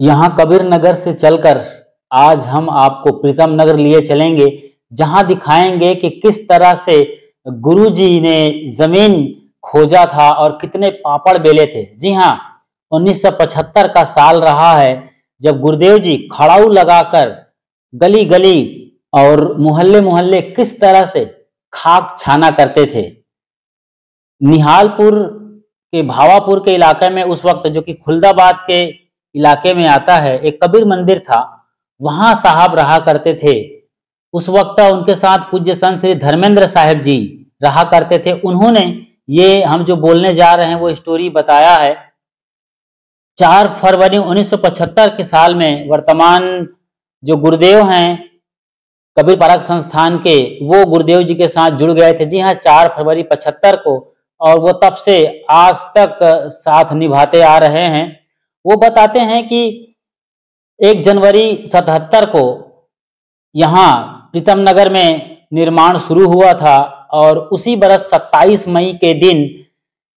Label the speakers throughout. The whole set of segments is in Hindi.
Speaker 1: यहाँ कबीर नगर से चलकर आज हम आपको प्रीतम नगर लिए चलेंगे, जहां दिखाएंगे कि किस तरह से गुरुजी ने जमीन खोजा था और कितने पापड़ बेले थे। जी हाँ, 1975 का साल रहा है जब गुरुदेव जी खड़ाऊ लगाकर गली गली और मोहल्ले मोहल्ले किस तरह से खाक छाना करते थे। निहालपुर के भावापुर के इलाके में उस वक्त, जो कि खुलदाबाद के इलाके में आता है, एक कबीर मंदिर था। वहां साहब रहा करते थे। उस वक्त उनके साथ पूज्य संत श्री धर्मेंद्र साहिब जी रहा करते थे। उन्होंने ये हम जो बोलने जा रहे हैं वो स्टोरी बताया है। 4 फरवरी 1975 के साल में वर्तमान जो गुरुदेव हैं कबीर पारक संस्थान के, वो गुरुदेव जी के साथ जुड़ गए थे। जी हाँ, 4 फरवरी 75 को, और वो तब से आज तक साथ निभाते आ रहे हैं। वो बताते हैं कि 1 जनवरी 77 को यहाँ प्रीतम नगर में निर्माण शुरू हुआ था, और उसी बरस 27 मई के दिन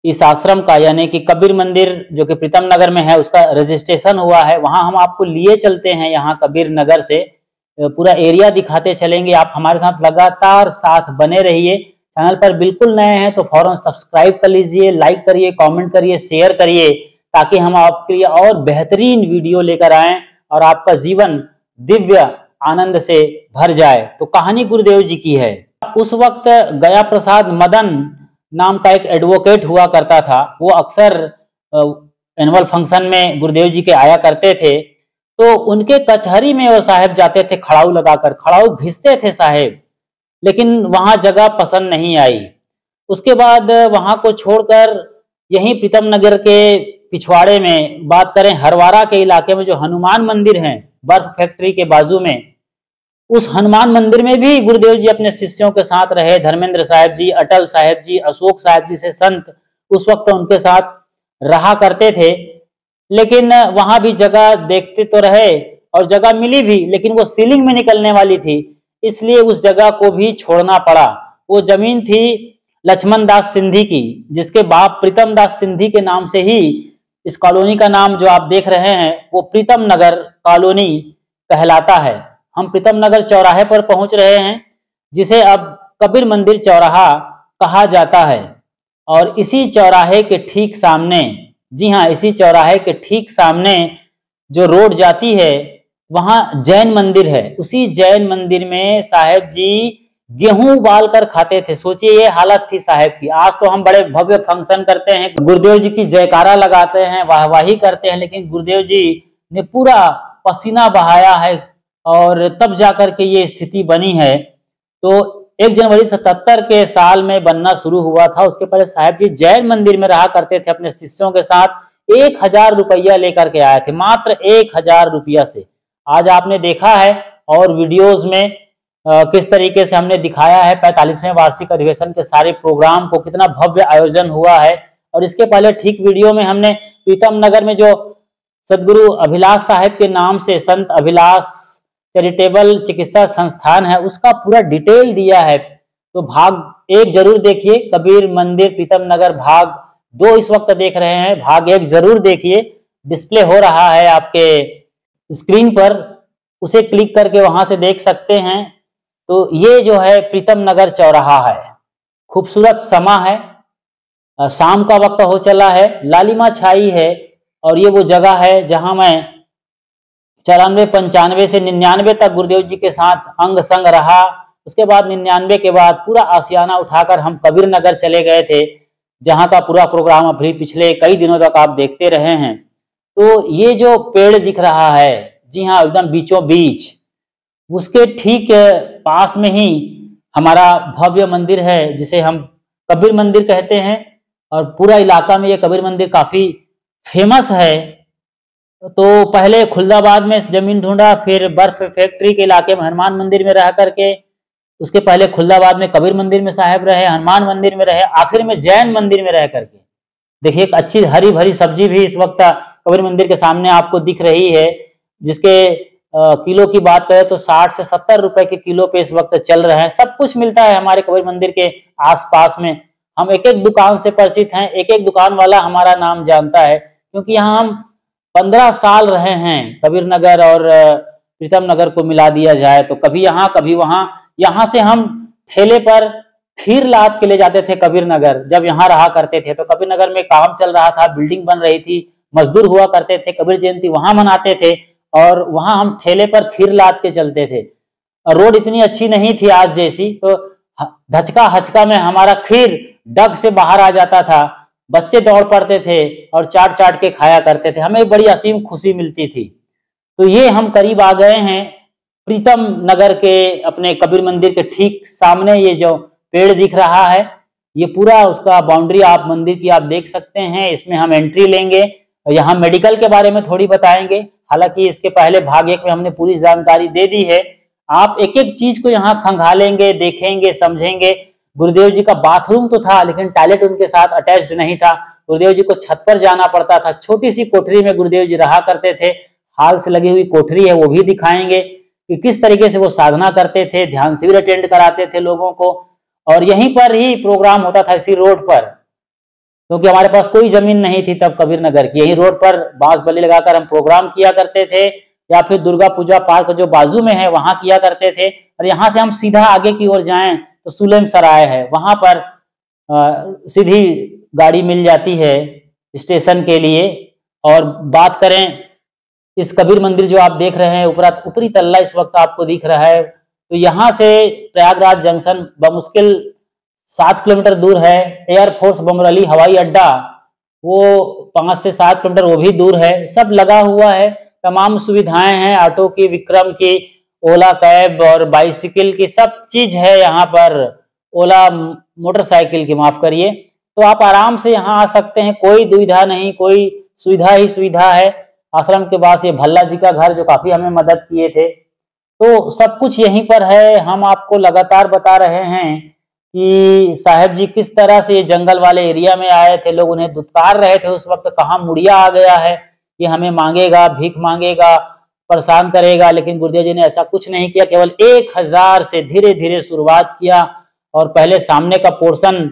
Speaker 1: इस आश्रम का, यानी कि कबीर मंदिर जो कि प्रीतम नगर में है, उसका रजिस्ट्रेशन हुआ है। वहां हम आपको लिए चलते हैं। यहाँ कबीर नगर से पूरा एरिया दिखाते चलेंगे। आप हमारे साथ लगातार साथ बने रहिए। चैनल पर बिल्कुल नए हैं तो फौरन सब्सक्राइब कर लीजिए, लाइक करिए, कमेंट करिए, शेयर करिए, ताकि हम आपके लिए और बेहतरीन वीडियो लेकर आएं और आपका जीवन दिव्य आनंद से भर जाए। तो कहानी गुरुदेव जी की है। उस वक्त गया प्रसाद मदन नाम का एक एडवोकेट हुआ करता था। वो अक्सर एनुअल फंक्शन में गुरुदेव जी के आया करते थे। तो उनके कचहरी में वो साहेब जाते थे खड़ाऊ लगाकर, खड़ाऊ घिसते थे साहेब, लेकिन वहां जगह पसंद नहीं आई। उसके बाद वहां को छोड़कर यहीं प्रीतम नगर के पिछवाड़े में बात करें, हरवारा के इलाके में जो हनुमान मंदिर है बर्फ फैक्ट्री के बाजू में, उस हनुमान मंदिर में भी गुरुदेव जी अपने शिष्यों के साथ रहे। धर्मेंद्र साहिब जी, अटल साहिब जी, अशोक साहिब जी से संत उस वक्त उनके साथ रहा करते थे। लेकिन वहां भी जगह देखते तो रहे और जगह मिली भी, लेकिन वो सीलिंग में निकलने वाली थी, इसलिए उस जगह को भी छोड़ना पड़ा। वो जमीन थी लक्ष्मण दास सिंधी की, जिसके बाप प्रीतम दास सिंधी के नाम से ही इस कॉलोनी का नाम जो आप देख रहे हैं वो प्रीतम नगर कॉलोनी कहलाता है। हम प्रीतम नगर चौराहे पर पहुंच रहे हैं, जिसे अब कबीर मंदिर चौराहा कहा जाता है। और इसी चौराहे के ठीक सामने, जी हाँ, इसी चौराहे के ठीक सामने जो रोड जाती है वहां जैन मंदिर है। उसी जैन मंदिर में साहेब जी गेहूं उबाल कर खाते थे। सोचिए ये हालत थी साहेब की। आज तो हम बड़े भव्य फंक्शन करते हैं, गुरुदेव जी की जयकारा लगाते हैं, वाहवाही करते हैं, लेकिन गुरुदेव जी ने पूरा पसीना बहाया है और तब जाकर के ये स्थिति बनी है। तो 1 जनवरी 77 के साल में बनना शुरू हुआ था। उसके पहले साहेब जी जैन मंदिर में रहा करते थे अपने शिष्यों के साथ। 1000 रुपया लेकर के आए थे, मात्र 1000 रुपया से। आज आपने देखा है और वीडियोस में किस तरीके से हमने दिखाया है 45वें वार्षिक अधिवेशन के सारे प्रोग्राम को, कितना भव्य आयोजन हुआ है। और इसके पहले ठीक वीडियो में हमने प्रीतम नगर में जो सदगुरु अभिलाष साहेब के नाम से संत अभिलाष चैरिटेबल चिकित्सा संस्थान है, उसका पूरा डिटेल दिया है। तो भाग 1 जरूर देखिए, कबीर मंदिर प्रीतम नगर। भाग 2 इस वक्त देख रहे हैं, भाग 1 जरूर देखिए, डिस्प्ले हो रहा है आपके स्क्रीन पर, उसे क्लिक करके वहां से देख सकते हैं। तो ये जो है प्रीतम नगर चौराहा है, खूबसूरत समा है, शाम का वक्त हो चला है, लालिमा छाई है। और ये वो जगह है जहां मैं 94, 95 से 99 तक गुरुदेव जी के साथ अंग संग रहा। उसके बाद 99 के बाद पूरा आसियाना उठाकर हम कबीर नगर चले गए थे, जहां का पूरा प्रोग्राम अभी पिछले कई दिनों तक आप देखते रहे हैं। तो ये जो पेड़ दिख रहा है, जी हाँ, एकदम बीचों बीच, उसके ठीक पास में ही हमारा भव्य मंदिर है, जिसे हम कबीर मंदिर कहते हैं। और पूरा इलाका में ये कबीर मंदिर काफी फेमस है। तो पहले खुलदाबाद में जमीन ढूंढा, फिर बर्फ फैक्ट्री के इलाके में हनुमान मंदिर में रह करके, उसके पहले खुलदाबाद में कबीर मंदिर में साहेब रहे, हनुमान मंदिर में रहे, आखिर में जैन मंदिर में रह करके। देखिए एक अच्छी हरी भरी सब्जी भी इस वक्त कबीर मंदिर के सामने आपको दिख रही है, जिसके किलो की बात करें तो 60 से 70 रुपए के किलो पे इस वक्त चल रहे हैं। सब कुछ मिलता है हमारे कबीर मंदिर के आसपास में। हम एक एक दुकान से परिचित हैं, एक एक दुकान वाला हमारा नाम जानता है, क्योंकि यहाँ हम 15 साल रहे हैं कबीर नगर और प्रीतम नगर को मिला दिया जाए तो कभी यहाँ कभी वहाँ। यहाँ से हम ठेले पर खीर लाद के ले जाते थे कबीर नगर, जब यहाँ रहा करते थे। तो कबीर नगर में काम चल रहा था, बिल्डिंग बन रही थी, मजदूर हुआ करते थे, कबीर जयंती वहां मनाते थे और वहां हम ठेले पर खीर लाद के चलते थे। रोड इतनी अच्छी नहीं थी आज जैसी, तो धचका हचका में हमारा खीर डग से बाहर आ जाता था, बच्चे दौड़ पड़ते थे और चाट चाट के खाया करते थे, हमें बड़ी असीम खुशी मिलती थी। तो ये हम करीब आ गए हैं प्रीतम नगर के अपने कबीर मंदिर के ठीक सामने। ये जो पेड़ दिख रहा है ये पूरा उसका बाउंड्री आप मंदिर की आप देख सकते हैं। इसमें हम एंट्री लेंगे और यहाँ मेडिकल के बारे में थोड़ी बताएंगे, हालांकि इसके पहले भाग 1 में हमने पूरी जानकारी दे दी है। आप एक एक चीज को यहाँ खंगालेंगे, देखेंगे, समझेंगे। गुरुदेव जी का बाथरूम तो था लेकिन टॉयलेट उनके साथ अटैच्ड नहीं था, गुरुदेव जी को छत पर जाना पड़ता था। छोटी सी कोठरी में गुरुदेव जी रहा करते थे, हाल से लगी हुई कोठरी है वो भी दिखाएंगे कि किस तरीके से वो साधना करते थे, ध्यान शिविर अटेंड कराते थे लोगों को। और यहीं पर ही प्रोग्राम होता था, इसी रोड पर, क्योंकि हमारे पास कोई जमीन नहीं थी तब कबीर नगर की। यहीं रोड पर बांस बल्ली लगाकर हम प्रोग्राम किया करते थे, या फिर दुर्गा पूजा पार्क जो बाजू में है वहां किया करते थे। और यहाँ से हम सीधा आगे की ओर जाएं तो सुलेम सराय है, वहां पर सीधी गाड़ी मिल जाती है स्टेशन के लिए। और बात करें इस कबीर मंदिर जो आप देख रहे हैं, ऊपरी तल्ला इस वक्त आपको दिख रहा है, तो यहाँ से प्रयागराज जंक्शन बमुश्किल 7 किलोमीटर दूर है। एयरफोर्स बमरली हवाई अड्डा वो 5 से 7 किलोमीटर वो भी दूर है। सब लगा हुआ है, तमाम सुविधाएं हैं, ऑटो की, विक्रम की, ओला कैब और बाइसिकल की, सब चीज है यहाँ पर। ओला मोटरसाइकिल की, माफ करिए। तो आप आराम से यहाँ आ सकते हैं, कोई दुविधा नहीं, कोई सुविधा ही सुविधा है। आश्रम के पास ये भल्ला जी का घर जो काफी हमें मदद किए थे, तो सब कुछ यहीं पर है। हम आपको लगातार बता रहे हैं कि साहब जी किस तरह से जंगल वाले एरिया में आए थे, लोग उन्हें दुत्कार रहे थे उस वक्त, कहाँ मुड़िया आ गया है, ये हमें मांगेगा, भीख मांगेगा, परेशान करेगा। लेकिन गुरुदेव जी ने ऐसा कुछ नहीं किया, केवल 1000 से धीरे धीरे शुरुआत किया और पहले सामने का पोर्शन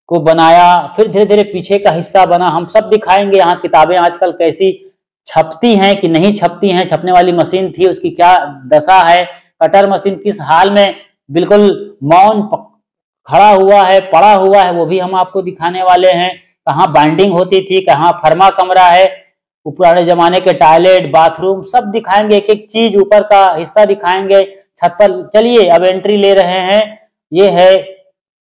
Speaker 1: को बनाया, फिर धीरे धीरे पीछे का हिस्सा बना। हम सब दिखाएंगे। यहाँ किताबें आजकल कैसी छपती हैं कि नहीं छपती हैं, छपने वाली मशीन थी उसकी क्या दशा है, कटर मशीन किस हाल में बिल्कुल मौन खड़ा हुआ है, पड़ा हुआ है, वो भी हम आपको दिखाने वाले हैं। कहाँ बाइंडिंग होती थी, कहाँ फर्मा कमरा है, पुराने जमाने के टॉयलेट, बाथरूम सब दिखाएंगे, एक एक चीज, ऊपर का हिस्सा दिखाएंगे, छत पर। चलिए अब एंट्री ले रहे हैं। ये है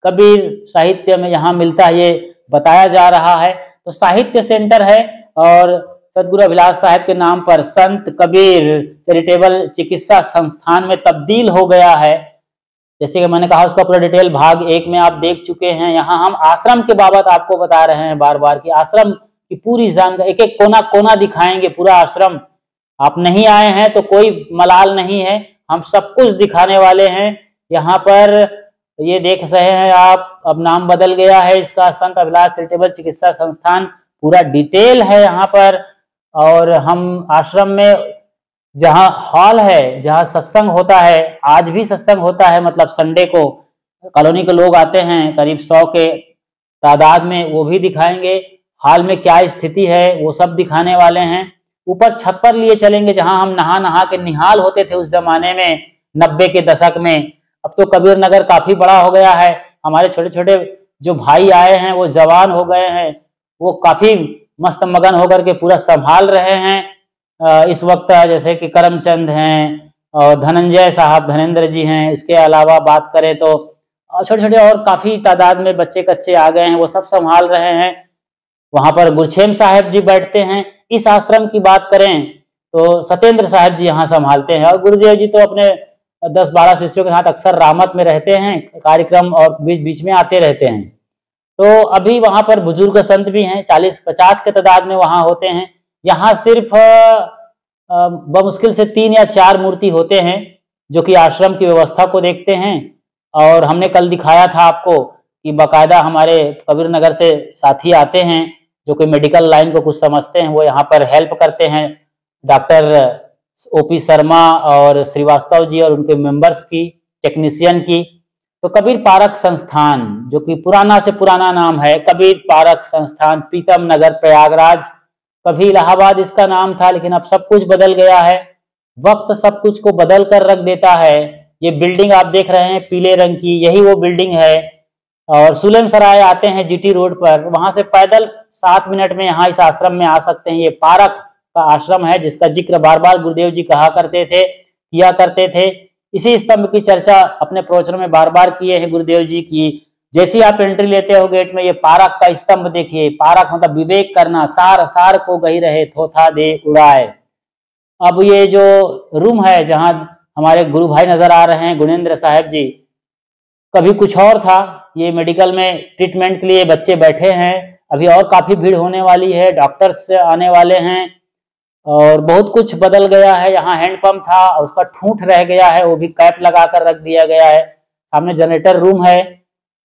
Speaker 1: कबीर साहित्य में यहाँ मिलता है, ये बताया जा रहा है। तो साहित्य सेंटर है और सदगुरु अभिलाष साहब के नाम पर संत कबीर चैरिटेबल चिकित्सा संस्थान में तब्दील हो गया है। जैसे कि मैंने कहा उसका पूरा डिटेल भाग 1 में आप देख चुके हैं। यहाँ हम आश्रम के बाबत आपको बता रहे हैं बार बार कि आश्रम की पूरी जानकारी, एक एक कोना कोना दिखाएंगे पूरा आश्रम। आप नहीं आए हैं तो कोई मलाल नहीं है, हम सब कुछ दिखाने वाले हैं। यहाँ पर ये देख रहे हैं आप, अब नाम बदल गया है इसका, संत अभिलाष चैरिटेबल चिकित्सा संस्थान, पूरा डिटेल है यहाँ पर। और हम आश्रम में जहाँ हॉल है, जहाँ सत्संग होता है, आज भी सत्संग होता है, मतलब संडे को कॉलोनी के लोग आते हैं करीब 100 के तादाद में, वो भी दिखाएंगे। हाल में क्या स्थिति है वो सब दिखाने वाले हैं। ऊपर छत पर लिए चलेंगे जहां हम नहा नहा के निहाल होते थे उस जमाने में, 90 के दशक में। अब तो कबीर नगर काफी बड़ा हो गया है, हमारे छोटे छोटे जो भाई आए हैं वो जवान हो गए हैं, वो काफी मस्त मगन होकर के पूरा संभाल रहे हैं इस वक्त। जैसे कि करमचंद हैं और धनंजय साहब, धनेन्द्र जी हैं। इसके अलावा बात करें तो छोटे छोटे और काफी तादाद में बच्चे कच्चे आ गए हैं, वो सब संभाल रहे हैं। वहां पर गुरछेम साहब जी बैठते हैं। इस आश्रम की बात करें तो सत्येंद्र साहब जी यहाँ संभालते हैं, और गुरुदेव जी तो अपने 10-12 शिष्यों के साथ अक्सर रामत में रहते हैं, कार्यक्रम और बीच बीच में आते रहते हैं। तो अभी वहां पर बुजुर्ग संत भी हैं, 40-50 के तादाद में वहां होते हैं। यहाँ सिर्फ बमुश्किल से 3 या 4 मूर्ति होते हैं जो कि आश्रम की व्यवस्था को देखते हैं। और हमने कल दिखाया था आपको कि बाकायदा हमारे कबीर नगर से साथी आते हैं जो कि मेडिकल लाइन को कुछ समझते हैं, वो यहाँ पर हेल्प करते हैं। डॉक्टर OP शर्मा और श्रीवास्तव जी और उनके मेंबर्स की, टेक्नीशियन की। तो कबीर पारक संस्थान, जो कि पुराना से पुराना नाम है, कबीर पारक संस्थान, प्रीतम नगर, प्रयागराज। कभी इलाहाबाद इसका नाम था, लेकिन अब सब कुछ बदल गया है। वक्त सब कुछ को बदल कर रख देता है। ये बिल्डिंग आप देख रहे हैं पीले रंग की, यही वो बिल्डिंग है। और सुलेम सराय आते हैं जीटी रोड पर, वहां से पैदल 7 मिनट में यहाँ इस आश्रम में आ सकते हैं। ये पारक का आश्रम है जिसका जिक्र बार बार गुरुदेव जी किया करते थे। इसी स्तंभ की चर्चा अपने प्रवचन में बार बार किए हैं गुरुदेव जी की। जैसे ही आप एंट्री लेते हो गेट में, ये पारक का स्तंभ देखिए। पारक मतलब विवेक करना, सार सार को गही रहे थोथा दे उड़ाए। अब ये जो रूम है जहाँ हमारे गुरु भाई नजर आ रहे हैं गुणेंद्र साहब जी, कभी कुछ और था। ये मेडिकल में ट्रीटमेंट के लिए बच्चे बैठे हैं। अभी और काफी भीड़ होने वाली है, डॉक्टर्स आने वाले हैं और बहुत कुछ बदल गया है। यहाँ हैंडपंप था, उसका ठूंठ रह गया है, वो भी कैप लगा कर रख दिया गया है। सामने जनरेटर रूम है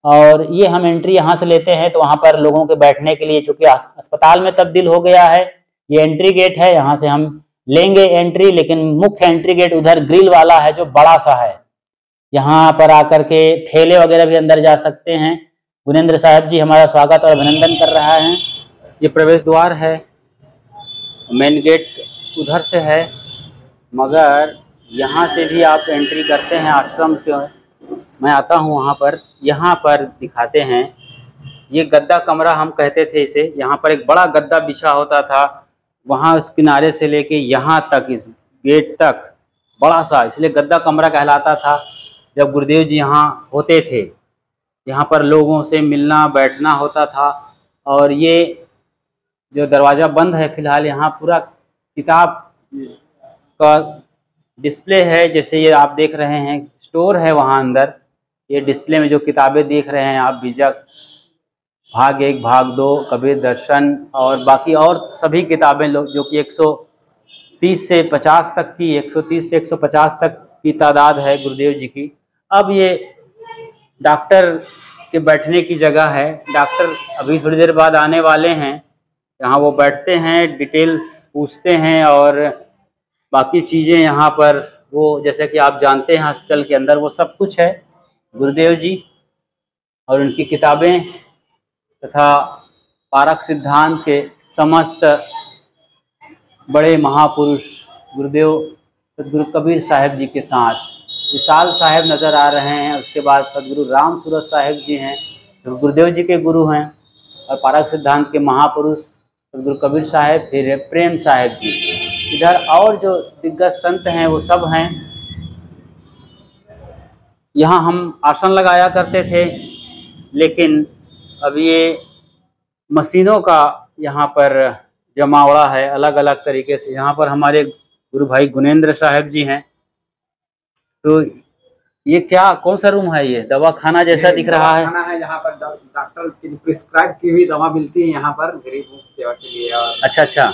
Speaker 1: और ये हम एंट्री यहाँ से लेते हैं तो वहाँ पर लोगों के बैठने के लिए, चूंकि अस्पताल में तब्दील हो गया है, ये एंट्री गेट है। यहाँ से हम लेंगे एंट्री, लेकिन मुख्य एंट्री गेट उधर ग्रिल वाला है जो बड़ा सा है। यहाँ पर आकर के ठेले वगैरह भी अंदर जा सकते हैं। गुणेंद्र साहब जी हमारा स्वागत और अभिनंदन कर रहा है। ये प्रवेश द्वार है, मेन गेट उधर से है, मगर यहाँ से भी आप एंट्री करते हैं आश्रम के। मैं आता हूँ वहाँ पर, यहाँ पर दिखाते हैं। ये गद्दा कमरा हम कहते थे इसे। यहाँ पर एक बड़ा गद्दा बिछा होता था, वहाँ उस किनारे से लेके यहाँ तक, इस गेट तक बड़ा सा, इसलिए गद्दा कमरा कहलाता था। जब गुरुदेव जी यहाँ होते थे, यहाँ पर लोगों से मिलना बैठना होता था। और ये जो दरवाज़ा बंद है फिलहाल, यहाँ पूरा किताब का डिस्प्ले है। जैसे ये आप देख रहे हैं स्टोर है वहाँ अंदर। ये डिस्प्ले में जो किताबें देख रहे हैं आप, बीजक भाग 1 भाग 2, कबीर दर्शन और बाकी और सभी किताबें जो कि 130 से 50 तक की, 130 से 150 तक की तादाद है गुरुदेव जी की। अब ये डॉक्टर के बैठने की जगह है। डॉक्टर अभी थोड़ी देर बाद आने वाले हैं। यहाँ वो बैठते हैं, डिटेल्स पूछते हैं और बाकी चीज़ें यहाँ पर वो, जैसे कि आप जानते हैं हॉस्पिटल के अंदर वो सब कुछ है। गुरुदेव जी और उनकी किताबें तथा पारक सिद्धांत के समस्त बड़े महापुरुष गुरुदेव सदगुरु कबीर साहब जी के साथ विशाल साहब नज़र आ रहे हैं। उसके बाद सदगुरु राम सूरत साहब जी हैं जो गुरुदेव जी के गुरु हैं, और पारक सिद्धांत के महापुरुष सदगुरु कबीर साहब, फिर प्रेम साहब जी। इधर और जो दिग्गज संत हैं वो सब हैं। यहाँ हम आसन लगाया करते थे, लेकिन अब ये मशीनों का यहाँ पर जमावड़ा है अलग अलग तरीके से। यहाँ पर हमारे गुरु भाई गुणेंद्र साहब जी हैं। तो ये क्या, कौन सा रूम है? ये दवा खाना जैसा दिख रहा है।
Speaker 2: खाना है, यहाँ पर डॉक्टर की प्रिस्क्राइब की हुई दवा मिलती है यहाँ पर गरीबों की सेवा के लिए। और
Speaker 1: अच्छा,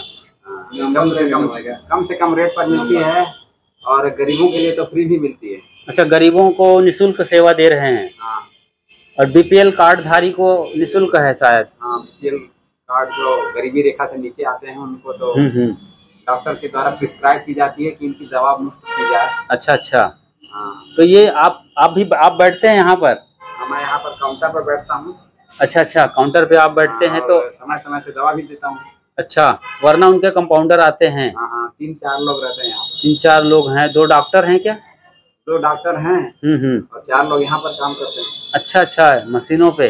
Speaker 2: कम से कम रेट पर मिलती है, और गरीबों के लिए तो फ्री भी मिलती है।
Speaker 1: अच्छा, गरीबों को निःशुल्क सेवा दे रहे हैं।
Speaker 2: हाँ।
Speaker 1: और बीपीएल कार्ड धारी को निःशुल्क है शायद।
Speaker 2: हाँ, बीपीएल कार्ड जो गरीबी रेखा से नीचे आते हैं उनको तो डॉक्टर के द्वारा प्रिस्क्राइब की जाती है कि इनकी दवा मुफ्त की जाए।
Speaker 1: अच्छा।
Speaker 2: हाँ।
Speaker 1: तो ये आप बैठते हैं यहाँ पर?
Speaker 2: मैं यहाँ पर काउंटर पर बैठता हूँ।
Speaker 1: अच्छा, काउंटर पे आप बैठते हैं। तो
Speaker 2: समय समय से दवा भी देता हूँ।
Speaker 1: अच्छा, वरना उनके कंपाउंडर आते हैं?
Speaker 2: हाँ, 3-4 लोग रहते हैं यहाँ।
Speaker 1: 3-4 लोग हैं। 2 डॉक्टर हैं क्या?
Speaker 2: 2 डॉक्टर हैं और 4 लोग यहाँ पर काम करते हैं।
Speaker 1: अच्छा, मशीनों पे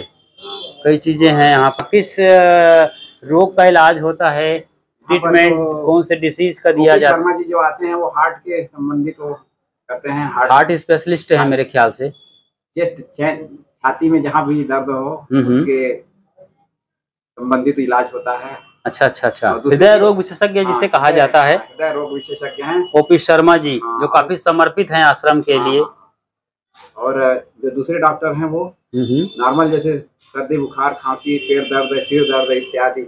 Speaker 1: कई चीजें हैं यहाँ पर। किस रोग का इलाज होता है? ट्रीटमेंट कौन से डिसीज का दिया जाता है?
Speaker 2: शर्मा जी जो आते हैं वो हार्ट के संबंधित करते हैं।
Speaker 1: हार्ट स्पेशलिस्ट है मेरे ख्याल से।
Speaker 2: चेस्ट, छाती में जहाँ भी दर्द हो उसके संबंधित इलाज होता है।
Speaker 1: अच्छा। हृदय रोग विशेषज्ञ जिसे कहा जाता है।
Speaker 2: हृदय रोग विशेषज्ञ हैं
Speaker 1: ओपी शर्मा जी, जो काफी समर्पित हैं आश्रम के लिए।
Speaker 2: और जो दूसरे डॉक्टर हैं वो नॉर्मल, जैसे सर्दी, बुखार, खांसी, पेट दर्द, सिर दर्द इत्यादि,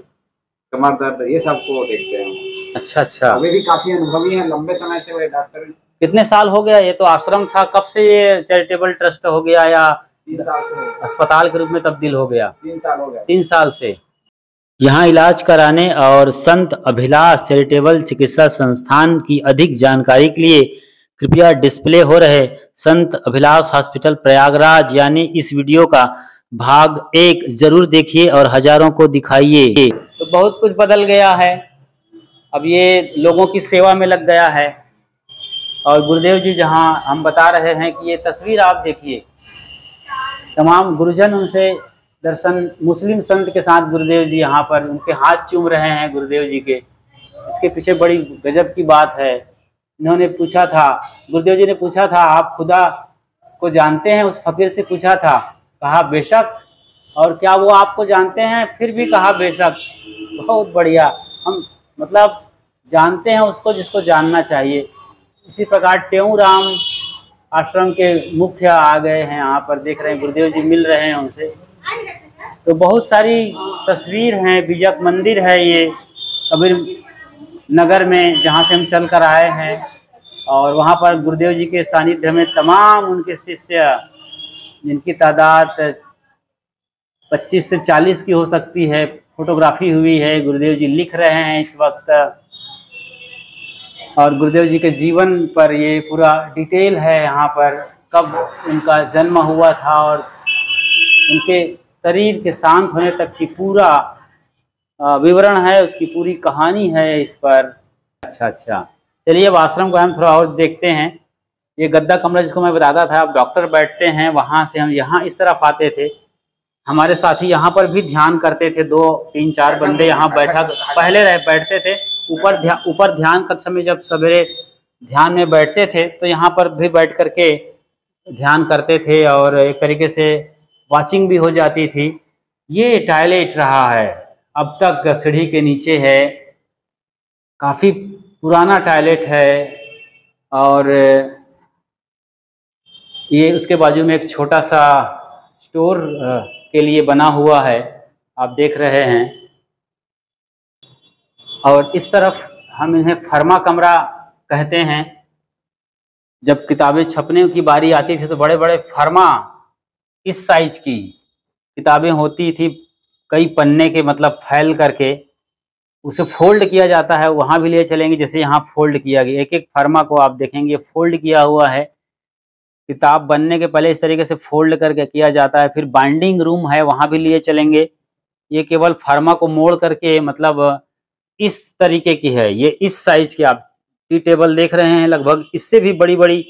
Speaker 2: कमर दर्द, ये सब को देखते हैं।
Speaker 1: अच्छा।
Speaker 2: वे भी काफी अनुभवी हैं, लंबे समय से वे डॉक्टर।
Speaker 1: कितने साल हो गया? ये तो आश्रम था, कब से ये चैरिटेबल ट्रस्ट हो गया या
Speaker 2: 3 साल से
Speaker 1: अस्पताल के रूप में तब्दील हो गया?
Speaker 2: 3 साल हो गए।
Speaker 1: 3 साल से यहाँ इलाज कराने और संत अभिलाष चैरिटेबल चिकित्सा संस्थान की अधिक जानकारी के लिए कृपया डिस्प्ले हो रहे संत अभिलाष हॉस्पिटल प्रयागराज यानी इस वीडियो का भाग 1 जरूर देखिए और हजारों को दिखाइए। तो बहुत कुछ बदल गया है। अब ये लोगों की सेवा में लग गया है। और गुरुदेव जी जहाँ हम बता रहे हैं कि ये तस्वीर आप देखिए, तमाम गुरुजन उनसे दर्शन, मुस्लिम संत के साथ गुरुदेव जी यहाँ पर उनके हाथ चूम रहे हैं गुरुदेव जी के। इसके पीछे बड़ी गजब की बात है। इन्होंने पूछा था, गुरुदेव जी ने पूछा था, आप खुदा को जानते हैं? उस फकीर से पूछा था, कहा बेशक। और क्या वो आपको जानते हैं? फिर भी कहा बेशक। बहुत बढ़िया, हम मतलब जानते हैं उसको जिसको जानना चाहिए। इसी प्रकार टेऊराम आश्रम के मुख्य आ गए हैं, यहाँ पर देख रहे हैं गुरुदेव जी मिल रहे हैं उनसे। तो बहुत सारी तस्वीर हैं। बीजक मंदिर है ये कबीर नगर में, जहाँ से हम चल कर आए हैं। और वहाँ पर गुरुदेव जी के सानिध्य में तमाम उनके शिष्य, जिनकी तादाद 25 से 40 की हो सकती है, फोटोग्राफी हुई है। गुरुदेव जी लिख रहे हैं इस वक्त, और गुरुदेव जी के जीवन पर ये पूरा डिटेल है यहाँ पर, कब उनका जन्म हुआ था और उनके शरीर के शांत होने तक की पूरा विवरण है, उसकी पूरी कहानी है इस पर। अच्छा, चलिए अब आश्रम को हम थोड़ा और देखते हैं। ये गद्दा कमरा जिसको मैं बताता था, अब डॉक्टर बैठते हैं, वहाँ से हम यहाँ इस तरफ आते थे। हमारे साथी यहाँ पर भी ध्यान करते थे, 2, 3, 4 बंदे यहाँ बैठा पहले बैठते थे। ऊपर ध्यान कक्ष में जब सवेरे ध्यान में बैठते थे तो यहाँ पर भी बैठ करके ध्यान करते थे, और एक तरीके से वाचिंग भी हो जाती थी। ये टॉयलेट रहा है, अब तक सीढ़ी के नीचे है, काफ़ी पुराना टॉयलेट है। और ये उसके बाजू में एक छोटा सा स्टोर के लिए बना हुआ है, आप देख रहे हैं। और इस तरफ हम इन्हें फर्मा कमरा कहते हैं। जब किताबें छपने की बारी आती थी तो बड़े बड़े फर्मा, इस साइज की किताबें होती थी, कई पन्ने के, मतलब फैल करके उसे फोल्ड किया जाता है। वहाँ भी ले चलेंगे, जैसे यहाँ फोल्ड किया गया, एक एक फर्मा को आप देखेंगे फोल्ड किया हुआ है। किताब बनने के पहले इस तरीके से फोल्ड करके किया जाता है। फिर बाइंडिंग रूम है, वहाँ भी लिए चलेंगे। ये केवल फर्मा को मोड़ करके, मतलब इस तरीके की है, ये इस साइज की आप टी टेबल देख रहे हैं। लगभग इससे भी बड़ी बड़ी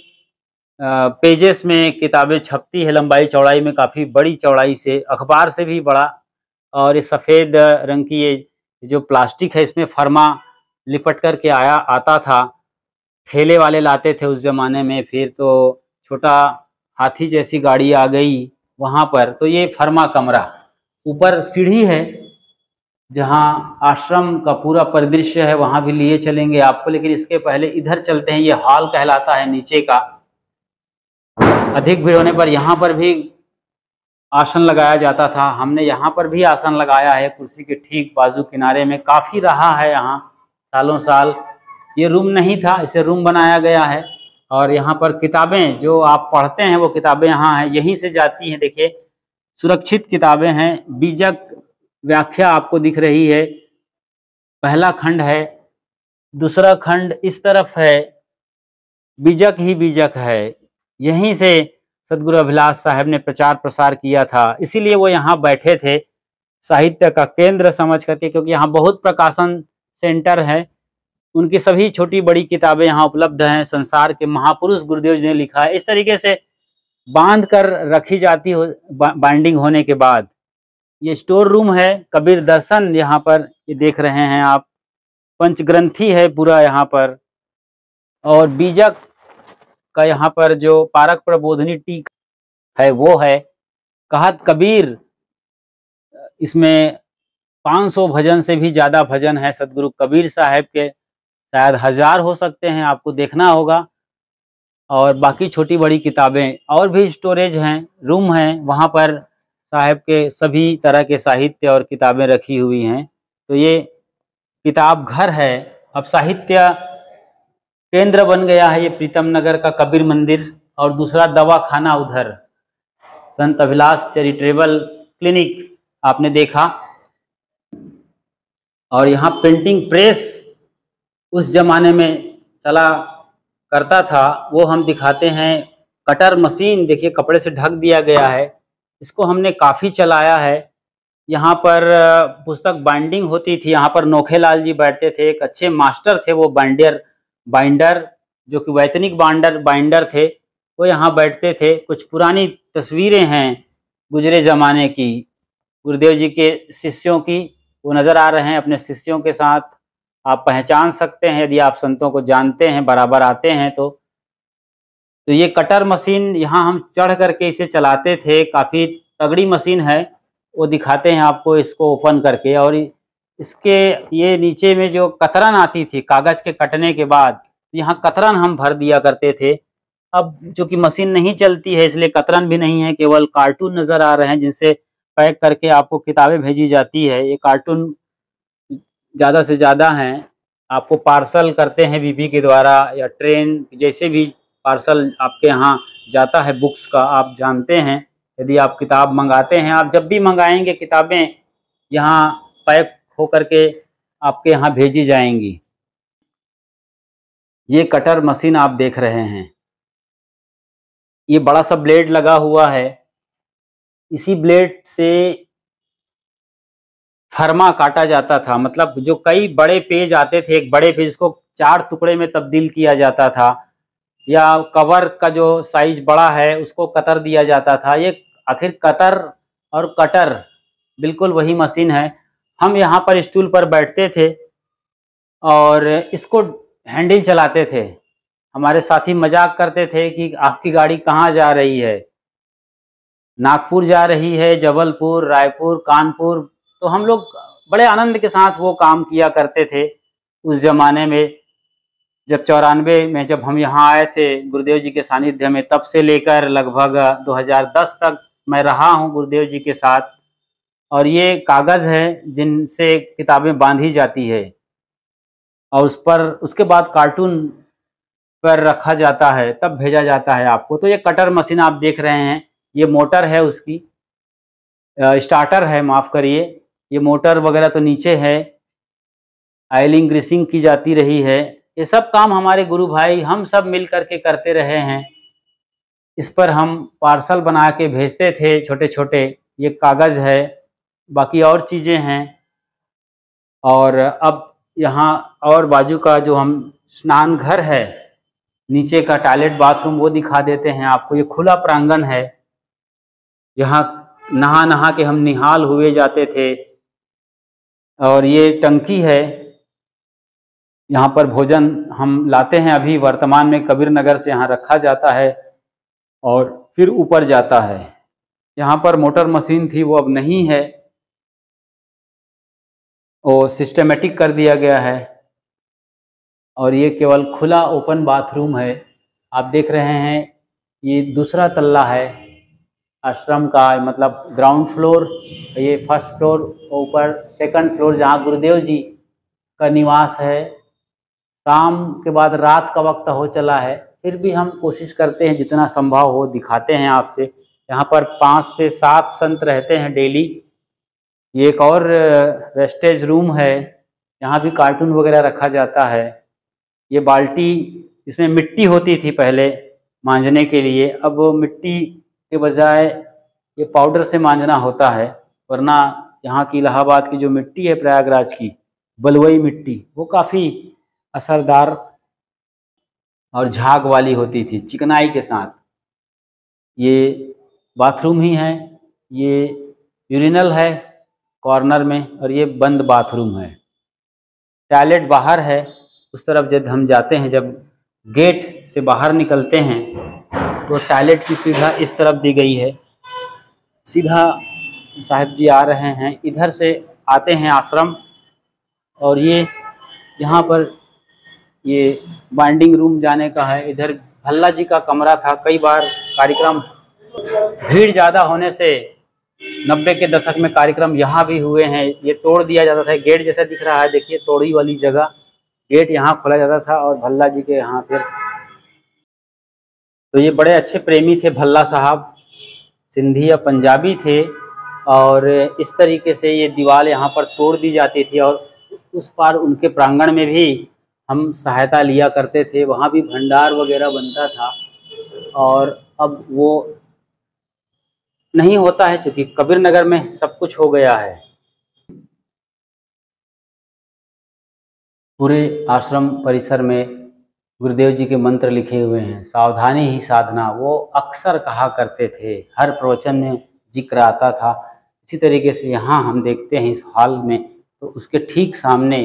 Speaker 1: पेजेस में किताबें छपती है, लंबाई चौड़ाई में काफ़ी बड़ी चौड़ाई से, अखबार से भी बड़ा। और ये सफ़ेद रंग की ये जो प्लास्टिक है, इसमें फर्मा लिपट कर के आता था। ठेले वाले लाते थे उस ज़माने में। फिर तो छोटा हाथी जैसी गाड़ी आ गई वहाँ पर। तो ये फर्मा कमरा, ऊपर सीढ़ी है जहाँ आश्रम का पूरा परिदृश्य है, वहाँ भी लिए चलेंगे आपको। लेकिन इसके पहले इधर चलते हैं, ये हॉल कहलाता है नीचे का। अधिक भीड़ होने पर यहाँ पर भी आसन लगाया जाता था। हमने यहाँ पर भी आसन लगाया है, कुर्सी के ठीक बाजू किनारे में। काफ़ी रहा है यहाँ सालों साल। ये रूम नहीं था, इसे रूम बनाया गया है। और यहाँ पर किताबें जो आप पढ़ते हैं वो किताबें यहाँ हैं, यहीं से जाती हैं। देखिए सुरक्षित किताबें हैं। बीजक व्याख्या आपको दिख रही है, पहला खंड है, दूसरा खंड इस तरफ है। बीजक ही बीजक है, यहीं से सदगुरु अभिलाष साहब ने प्रचार प्रसार किया था। इसीलिए वो यहाँ बैठे थे, साहित्य का केंद्र समझ करके, क्योंकि यहाँ बहुत प्रकाशन सेंटर है। उनकी सभी छोटी बड़ी किताबें यहाँ उपलब्ध हैं। संसार के महापुरुष गुरुदेव जी ने लिखा है, इस तरीके से बांध कर रखी जाती हो बाइंडिंग होने के बाद। ये स्टोर रूम है। कबीर दर्शन यहाँ पर ये देख रहे हैं आप, पंचग्रंथी है पूरा यहाँ पर। और बीजक का यहाँ पर जो पारक प्रबोधनी टीक है वो है। कहत कबीर, इसमें 500 भजन से भी ज़्यादा भजन है सदगुरु कबीर साहब के, शायद 1000 हो सकते हैं, आपको देखना होगा। और बाकी छोटी बड़ी किताबें और भी स्टोरेज हैं, रूम हैं, वहाँ पर साहब के सभी तरह के साहित्य और किताबें रखी हुई हैं। तो ये किताब घर है। अब साहित्य केंद्र बन गया है ये प्रीतम नगर का कबीर मंदिर। और दूसरा दवा खाना उधर, संत अभिलाष चैरिटेबल क्लिनिक आपने देखा। और यहाँ प्रिंटिंग प्रेस उस जमाने में चला करता था, वो हम दिखाते हैं। कटर मशीन देखिए, कपड़े से ढक दिया गया है, इसको हमने काफ़ी चलाया है। यहाँ पर पुस्तक बाइंडिंग होती थी। यहाँ पर नोखेलाल जी बैठते थे, एक अच्छे मास्टर थे वो बाइंडर जो कि वैतनिक बाइंडर थे, वो यहाँ बैठते थे। कुछ पुरानी तस्वीरें हैं गुजरे ज़माने की, गुरुदेव जी के शिष्यों की, वो नज़र आ रहे हैं। अपने शिष्यों के साथ आप पहचान सकते हैं यदि आप संतों को जानते हैं, बराबर आते हैं तो ये कटर मशीन यहाँ हम चढ़ करके इसे चलाते थे। काफ़ी तगड़ी मशीन है, वो दिखाते हैं आपको इसको ओपन करके। और इसके ये नीचे में जो कतरन आती थी कागज़ के कटने के बाद, यहाँ कतरन हम भर दिया करते थे। अब चूँकि मशीन नहीं चलती है इसलिए कतरन भी नहीं है, केवल कार्टून नज़र आ रहे हैं जिनसे पैक करके आपको किताबें भेजी जाती है। ये कार्टून ज़्यादा से ज़्यादा हैं, आपको पार्सल करते हैं बीबी के द्वारा या ट्रेन, जैसे भी पार्सल आपके यहाँ जाता है बुक्स का, आप जानते हैं। यदि आप किताब मंगाते हैं, आप जब भी मंगाएंगे किताबें यहाँ पैक हो करके आपके यहाँ भेजी जाएंगी। ये कटर मशीन आप देख रहे हैं, ये बड़ा सा ब्लेड लगा हुआ है। इसी ब्लेड से फरमा काटा जाता था, मतलब जो कई बड़े पेज आते थे, एक बड़े पेज को 4 टुकड़े में तब्दील किया जाता था, या कवर का जो साइज बड़ा है उसको कतर दिया जाता था। ये आखिर कतर और कटर बिल्कुल वही मशीन है। हम यहाँ पर स्टूल पर बैठते थे और इसको हैंडल चलाते थे। हमारे साथी मजाक करते थे कि आपकी गाड़ी कहाँ जा रही है, नागपुर जा रही है, जबलपुर, रायपुर, कानपुर। तो हम लोग बड़े आनंद के साथ वो काम किया करते थे उस ज़माने में। जब 94 में जब हम यहाँ आए थे गुरुदेव जी के सानिध्य में, तब से लेकर लगभग 2010 तक मैं रहा हूँ गुरुदेव जी के साथ। और ये कागज़ है जिनसे किताबें बांधी जाती है और उस पर उसके बाद कार्टून पर रखा जाता है, तब भेजा जाता है आपको। तो ये कटर मशीन आप देख रहे हैं, ये मोटर है उसकी, स्टार्टर है, माफ़ करिए। ये मोटर वगैरह तो नीचे है, ऑयलिंग ग्रीसिंग की जाती रही है। ये सब काम हमारे गुरु भाई हम सब मिल करके करते रहे हैं। इस पर हम पार्सल बना के भेजते थे छोटे छोटे। ये कागज़ है, बाकी और चीज़ें हैं। और अब यहाँ और बाजू का जो हम स्नान घर है, नीचे का टॉयलेट बाथरूम, वो दिखा देते हैं आपको। ये खुला प्रांगण है, यहाँ नहा नहा के हम निहाल हुए जाते थे। और ये टंकी है, यहाँ पर भोजन हम लाते हैं, अभी वर्तमान में कबीर नगर से यहाँ रखा जाता है और फिर ऊपर जाता है। यहाँ पर मोटर मशीन थी, वो अब नहीं है, वो सिस्टमेटिक कर दिया गया है। और ये केवल खुला ओपन बाथरूम है। आप देख रहे हैं ये दूसरा तल्ला है आश्रम का, मतलब ग्राउंड फ्लोर, ये फर्स्ट फ्लोर, ऊपर सेकंड फ्लोर जहाँ गुरुदेव जी का निवास है। शाम के बाद रात का वक्त हो चला है, फिर भी हम कोशिश करते हैं जितना संभव हो दिखाते हैं आपसे। यहाँ पर 5 से 7 संत रहते हैं डेली। ये एक और वेस्टेज रूम है, यहाँ भी कार्टून वगैरह रखा जाता है। ये बाल्टी, इसमें मिट्टी होती थी पहले मांजने के लिए, अब वो मिट्टी के बजाय ये पाउडर से मांजना होता है। वरना यहाँ की इलाहाबाद की जो मिट्टी है, प्रयागराज की बलुई मिट्टी, वो काफ़ी असरदार और झाग वाली होती थी, चिकनाई के साथ। ये बाथरूम ही है, ये यूरिनल है कॉर्नर में, और ये बंद बाथरूम है। टॉयलेट बाहर है उस तरफ। जब हम जाते हैं, जब गेट से बाहर निकलते हैं तो टॉयलेट की सुविधा इस तरफ दी गई है। सीधा साहिब जी आ रहे हैं, इधर से आते हैं आश्रम। और ये यहाँ पर ये बाइंडिंग रूम जाने का है। इधर भल्ला जी का कमरा था। कई बार कार्यक्रम, भीड़ ज़्यादा होने से 90 के दशक में कार्यक्रम यहाँ भी हुए हैं। ये तोड़ दिया जाता था, गेट जैसा दिख रहा है, देखिए तोड़ी वाली जगह, गेट यहाँ खोला जाता था और भल्ला जी के यहाँ फिर। तो ये बड़े अच्छे प्रेमी थे भल्ला साहब, सिंधी या पंजाबी थे। और इस तरीके से ये दीवार यहाँ पर तोड़ दी जाती थी और उस पार उनके प्रांगण में भी हम सहायता लिया करते थे। वहाँ भी भंडार वगैरह बनता था। और अब वो नहीं होता है, क्योंकि कबीर नगर में सब कुछ हो गया है। पूरे आश्रम परिसर में गुरुदेव जी के मंत्र लिखे हुए हैं, सावधानी ही साधना, वो अक्सर कहा करते थे, हर प्रवचन में जिक्र आता था। इसी तरीके से यहाँ हम देखते हैं इस हॉल में, तो उसके ठीक सामने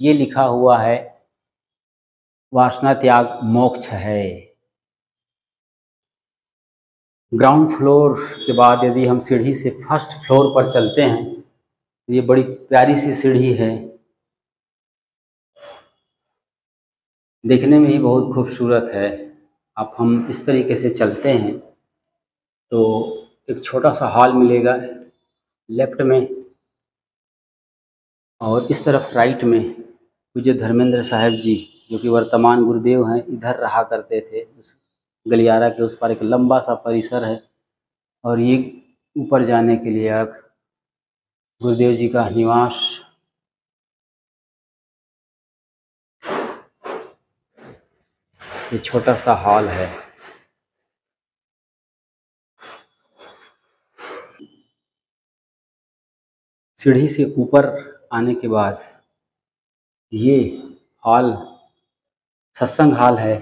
Speaker 1: ये लिखा हुआ है, वासना त्याग मोक्ष है। ग्राउंड फ्लोर के बाद यदि हम सीढ़ी से फर्स्ट फ्लोर पर चलते हैं तो ये बड़ी प्यारी सी सीढ़ी है, देखने में ही बहुत खूबसूरत है। अब हम इस तरीके से चलते हैं तो एक छोटा सा हॉल मिलेगा लेफ्ट में, और इस तरफ राइट में पूज्य धर्मेंद्र साहिब जी, जो कि वर्तमान गुरुदेव हैं, इधर रहा करते थे। उस गलियारा के उस पर एक लंबा सा परिसर है, और ये ऊपर जाने के लिए एक गुरुदेव जी का निवास। ये छोटा सा हॉल है। सीढ़ी से ऊपर आने के बाद ये हॉल सत्संग हॉल है।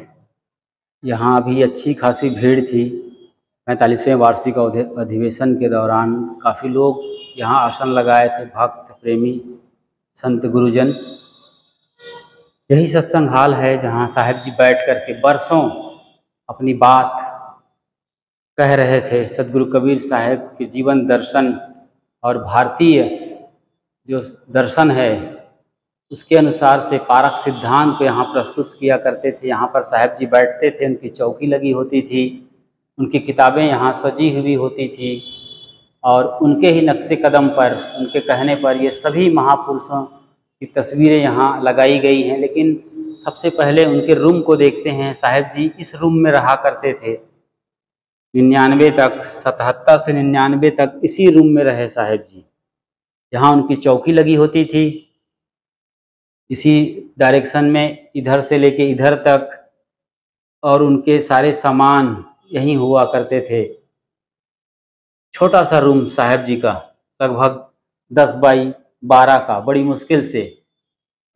Speaker 1: यहाँ अभी अच्छी खासी भीड़ थी। 45वें वार्षिक अधिवेशन के दौरान काफ़ी लोग यहाँ आसन लगाए थे, भक्त प्रेमी संत गुरुजन। यही सत्संग हॉल है जहाँ साहिब जी बैठ कर के बरसों अपनी बात कह रहे थे। सदगुरु कबीर साहब के जीवन दर्शन और भारतीय जो दर्शन है उसके अनुसार से पारक सिद्धांत को यहाँ प्रस्तुत किया करते थे। यहाँ पर साहब जी बैठते थे, उनकी चौकी लगी होती थी, उनकी किताबें यहाँ सजी हुई होती थी, और उनके ही नक्शे कदम पर, उनके कहने पर ये सभी महापुरुषों की तस्वीरें यहाँ लगाई गई हैं। लेकिन सबसे पहले उनके रूम को देखते हैं। साहब जी इस रूम में रहा करते थे 99 तक, 77 से 99 तक इसी रूम में रहे साहब जी। यहाँ उनकी चौकी लगी होती थी, इसी डायरेक्शन में इधर से लेके इधर तक, और उनके सारे सामान यहीं हुआ करते थे। छोटा सा रूम साहब जी का, लगभग 10 बाई 12 का, बड़ी मुश्किल से,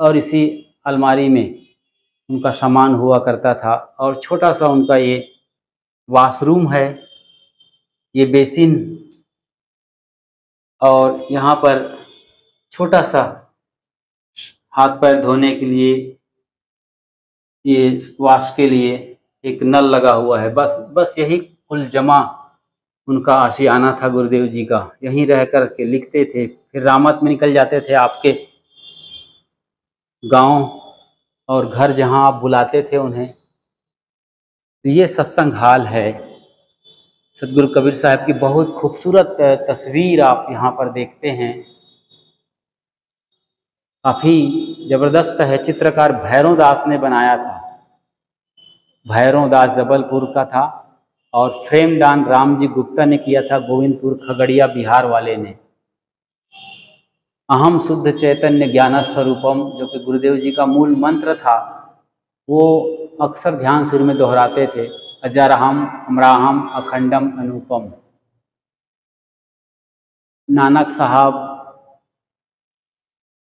Speaker 1: और इसी अलमारी में उनका सामान हुआ करता था। और छोटा सा उनका ये वॉशरूम है, ये बेसिन, और यहाँ पर छोटा सा हाथ पैर धोने के लिए, ये वॉश के लिए एक नल लगा हुआ है। बस यही कुल जमा उनका आशियाना था गुरुदेव जी का। यहीं रह कर के लिखते थे, फिर रामत में निकल जाते थे आपके गांव और घर जहां आप बुलाते थे उन्हें। तो ये सत्संग हाल है। सदगुरु कबीर साहब की बहुत खूबसूरत तस्वीर आप यहाँ पर देखते हैं, काफ़ी ज़बरदस्त है। चित्रकार भैरव दास ने बनाया था, भैरव दास जबलपुर का था, और फ्रेम दान राम जी गुप्ता ने किया था, गोविंदपुर खगड़िया बिहार वाले ने। अहम शुद्ध चैतन्य ज्ञान स्वरूपम, जो कि गुरुदेव जी का मूल मंत्र था, वो अक्सर ध्यान सुर में दोहराते थे, अजरहम अमराहम अखंडम अनुपम। नानक साहब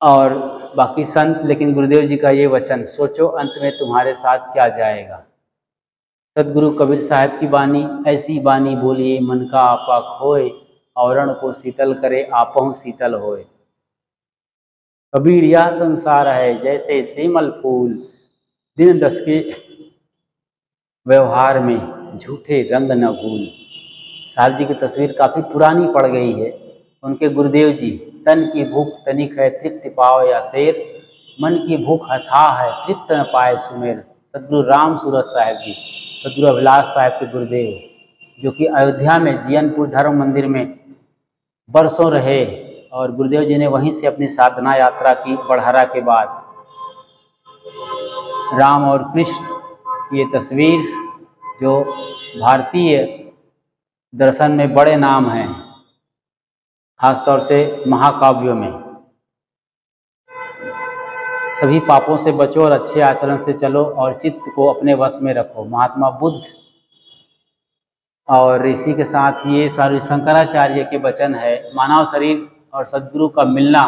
Speaker 1: और बाकी संत, लेकिन गुरुदेव जी का ये वचन, सोचो अंत में तुम्हारे साथ क्या जाएगा। सदगुरु कबीर साहब की बानी, ऐसी बानी बोलिए मन का आपा खोए, औरण को शीतल करे आपहु शीतल होए। कबीर यह संसार है जैसे सेमल फूल, दिन दस के व्यवहार में झूठे रंग न भूल। साहब जी की तस्वीर काफ़ी पुरानी पड़ गई है। उनके गुरुदेव जी, तन की भूख तनिक है तृप्ति पाओ या शेर, मन की भूख अथाह है तृप्त न पाए सुमेर। सदगुरु राम सूरत साहब जी, सदगुरु अभिलाष साहब के गुरुदेव, जो कि अयोध्या में जियनपुर धर्म मंदिर में बरसों रहे, और गुरुदेव जी ने वहीं से अपनी साधना यात्रा की बढ़ारा के बाद। राम और कृष्ण की ये तस्वीर, जो भारतीय दर्शन में बड़े नाम हैं, खासतौर से महाकाव्यों में। सभी पापों से बचो और अच्छे आचरण से चलो, और चित्त को अपने वश में रखो। महात्मा बुद्ध और इसी के साथ ये सारे शंकराचार्य के वचन है, मानव शरीर और सद्गुरु का मिलना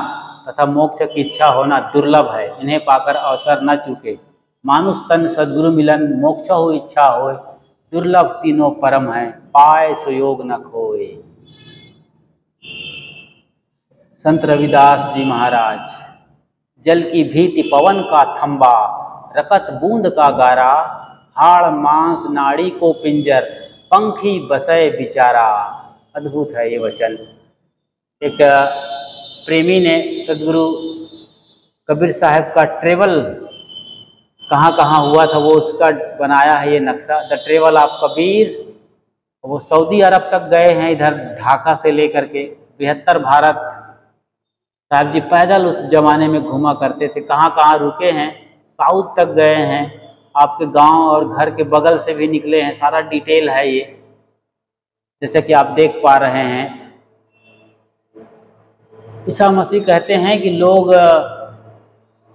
Speaker 1: तथा मोक्ष की इच्छा होना दुर्लभ है, इन्हें पाकर अवसर न चूके। मानुष तन सद्गुरु मिलन, मोक्ष हो इच्छा होए, दुर्लभ तीनों परम है, पाए सुयोग न खोए। संत रविदास जी महाराज। जल की भीति पवन का थंबा, रकत बूंद का गारा, हाड़ मांस नाड़ी को पिंजर, पंखी बसय बिचारा। अद्भुत है ये वचन। एक प्रेमी ने सदगुरु कबीर साहब का ट्रेवल कहाँ कहाँ हुआ था वो उसका बनाया है ये नक्शा, द ट्रेवल ऑफ कबीर। वो सऊदी अरब तक गए हैं, इधर ढाका से लेकर के 72 भारत। साहब जी पैदल उस जमाने में घूमा करते थे, कहाँ कहाँ रुके हैं, साउथ तक गए हैं, आपके गांव और घर के बगल से भी निकले हैं, सारा डिटेल है ये, जैसे कि आप देख पा रहे हैं। ईसा मसीह कहते हैं कि लोग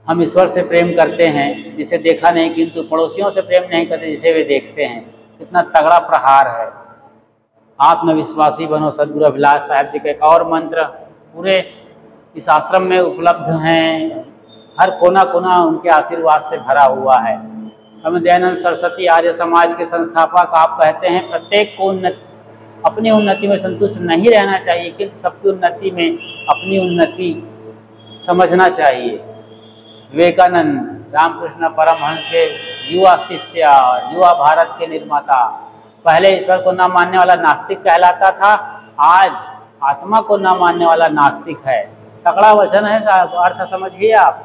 Speaker 1: हम ईश्वर से प्रेम करते हैं जिसे देखा नहीं, किंतु पड़ोसियों से प्रेम नहीं करते जिसे वे देखते हैं। कितना तगड़ा प्रहार है। आत्मविश्वासी बनो, सदगुरु अभिलाष साहब जी का एक और मंत्र पूरे इस आश्रम में उपलब्ध हैं। हर कोना कोना उनके आशीर्वाद से भरा हुआ है। स्वामी दयानंद सरस्वती आर्य समाज के संस्थापक आप कहते हैं प्रत्येक को अपनी उन्नति में संतुष्ट नहीं रहना चाहिए, किंतु सबकी उन्नति में अपनी उन्नति समझना चाहिए। विवेकानंद रामकृष्ण परमहंस के युवा शिष्य, युवा भारत के निर्माता। पहले ईश्वर को न मानने वाला नास्तिक कहलाता था, आज आत्मा को न मानने वाला नास्तिक है। तगड़ा वचन है साहब, अर्थ समझिए आप।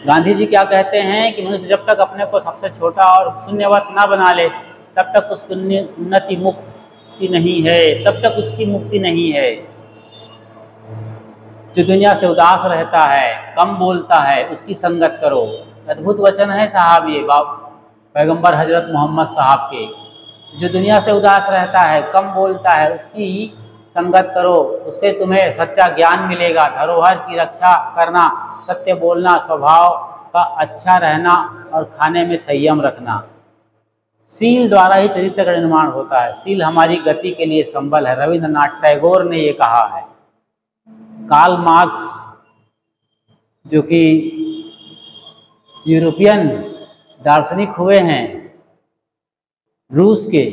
Speaker 1: गांधी जी क्या कहते हैं कि मनुष्य जब तक अपने को सबसे छोटा और शून्यवत ना बना ले तब तक उसकी उन्नति मुक्ति नहीं है, तब तक उसकी मुक्ति नहीं है। जो दुनिया से उदास रहता है, कम बोलता है, उसकी संगत करो। अद्भुत वचन है साहब ये पैगंबर हजरत मोहम्मद साहब के। जो दुनिया से उदास रहता है, कम बोलता है, उसकी संगत करो, उससे तुम्हें सच्चा ज्ञान मिलेगा। धरोहर की रक्षा करना, सत्य बोलना, स्वभाव का अच्छा रहना और खाने में संयम रखना। सील द्वारा ही चरित्र का निर्माण होता है। सील हमारी गति के लिए संबल है। रविन्द्रनाथ टैगोर ने ये कहा है। कार्ल मार्क्स जो कि यूरोपियन दार्शनिक हुए हैं, रूस के,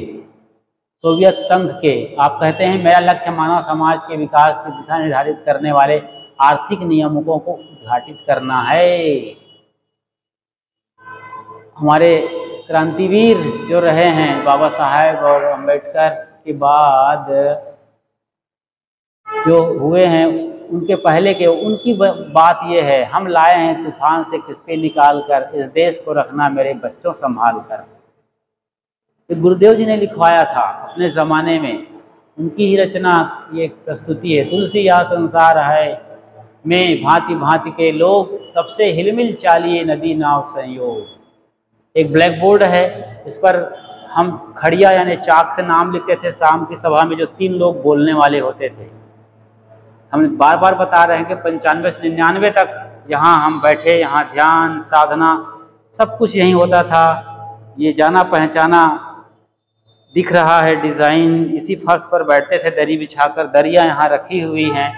Speaker 1: सोवियत संघ के, आप कहते हैं मेरा लक्ष्य मानव समाज के विकास की दिशा निर्धारित करने वाले आर्थिक नियमों को उद्घाटित करना है। हमारे क्रांतिवीर जो रहे हैं बाबा साहेब और अम्बेडकर के बाद जो हुए हैं, उनके पहले के, उनकी बात ये है, हम लाए हैं तूफान से किस्ती निकाल कर, इस देश को रखना मेरे बच्चों संभाल कर। तो गुरुदेव जी ने लिखवाया था अपने ज़माने में, उनकी ही रचना ये प्रस्तुति है। तुलसी या संसार है में भांति भांति के लोग, सबसे हिलमिल चालिए नदी नाव संयोग। एक ब्लैक बोर्ड है, इस पर हम खड़िया यानी चाक से नाम लिखते थे। शाम की सभा में जो 3 लोग बोलने वाले होते थे, हम बार बार बता रहे हैं कि 95 से 99 तक यहाँ हम बैठे, यहाँ ध्यान साधना सब कुछ यहीं होता था। ये जाना पहचाना दिख रहा है डिज़ाइन, इसी फर्श पर बैठते थे दरी बिछाकर। दरियाँ यहाँ रखी हुई हैं।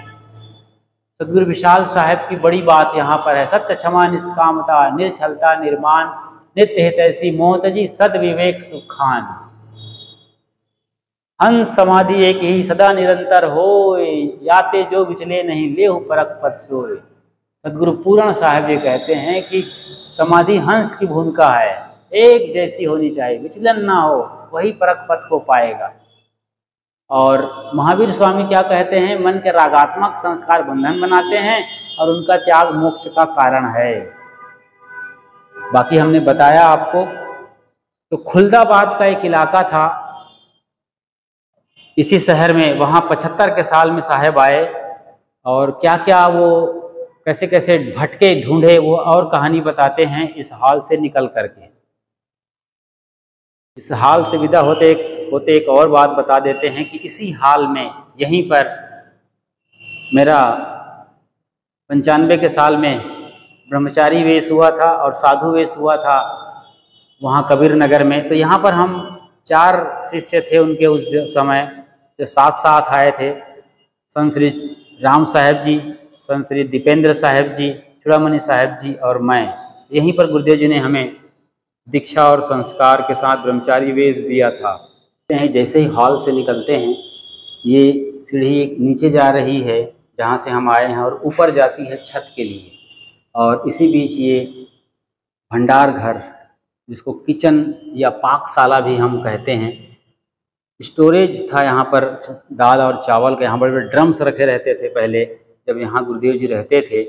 Speaker 1: सदगुरु विशाल साहब की बड़ी बात यहाँ पर है। सत्य क्षमा निष्कामता, निर्छलता निर्माण, नित्य हितैषी मोहतजी, सद विवेक सुखान। हंस समाधि एक ही सदा निरंतर होय, याते जो विचले नहीं लेहु परख पद सोय। सदगुरु पूर्ण साहब ये कहते हैं कि समाधि हंस की भूमिका है, एक जैसी होनी चाहिए, विचलन ना हो, वही परख पद को पाएगा। और महावीर स्वामी क्या कहते हैं, मन के रागात्मक संस्कार बंधन बनाते हैं और उनका त्याग मोक्ष का कारण है। बाकी हमने बताया आपको। तो खुलदाबाद का एक इलाका था इसी शहर में, वहाँ 75 के साल में साहब आए और क्या क्या वो कैसे कैसे भटके ढूंढे, वो और कहानी बताते हैं इस हाल से निकल करके। इस हाल से विदा होते एक और बात बता देते हैं कि इसी हाल में, यहीं पर मेरा 95 के साल में ब्रह्मचारी वेश हुआ था और साधु वेश हुआ था वहाँ कबीर नगर में। तो यहाँ पर हम 4 शिष्य थे उनके उस समय, जो साथ साथ आए थे। संत श्री राम साहेब जी, संत श्री दीपेंद्र साहेब जी, चूड़ामणि साहेब जी और मैं। यहीं पर गुरुदेव जी ने हमें दीक्षा और संस्कार के साथ ब्रह्मचारी वेश दिया था। जैसे ही हॉल से निकलते हैं, ये सीढ़ी एक नीचे जा रही है जहाँ से हम आए हैं, और ऊपर जाती है छत के लिए। और इसी बीच ये भंडार घर, जिसको किचन या पाकशाला भी हम कहते हैं, स्टोरेज था यहाँ पर दाल और चावल के। यहाँ बड़े बड़े ड्रम्स रखे रहते थे पहले, जब यहाँ गुरुदेव जी रहते थे।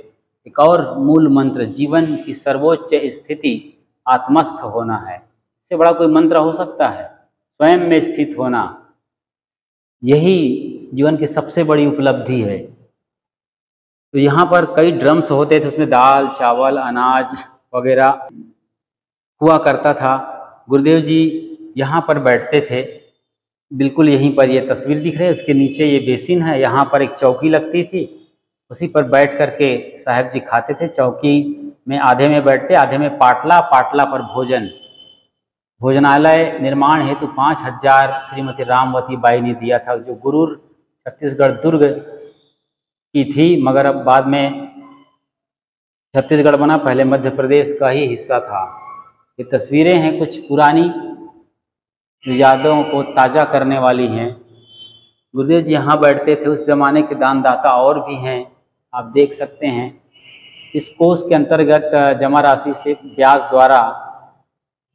Speaker 1: एक और मूल मंत्र, जीवन की सर्वोच्च स्थिति आत्मस्थ होना है। इससे बड़ा कोई मंत्र हो सकता है? स्वयं में स्थित होना, यही जीवन की सबसे बड़ी उपलब्धि है। तो यहाँ पर कई ड्रम्स होते थे, उसमें दाल चावल अनाज वगैरह हुआ करता था। गुरुदेव जी यहाँ पर बैठते थे, बिल्कुल यहीं पर ये तस्वीर दिख रही है, उसके नीचे ये बेसिन है। यहाँ पर एक चौकी लगती थी, उसी पर बैठ करके साहब जी खाते थे। चौकी में आधे में बैठते, आधे में पाटला, पाटला पर भोजन। भोजनालय निर्माण हेतु 5000 श्रीमती रामवती बाई ने दिया था, जो गुरूर छत्तीसगढ़ दुर्ग की थी, मगर अब बाद में छत्तीसगढ़ बना, पहले मध्य प्रदेश का ही हिस्सा था। ये तस्वीरें हैं कुछ पुरानी, यादों को ताज़ा करने वाली हैं। गुरुदेव जी यहाँ बैठते थे। उस जमाने के दानदाता और भी हैं, आप देख सकते हैं। इस कोष के अंतर्गत जमा राशि से ब्याज द्वारा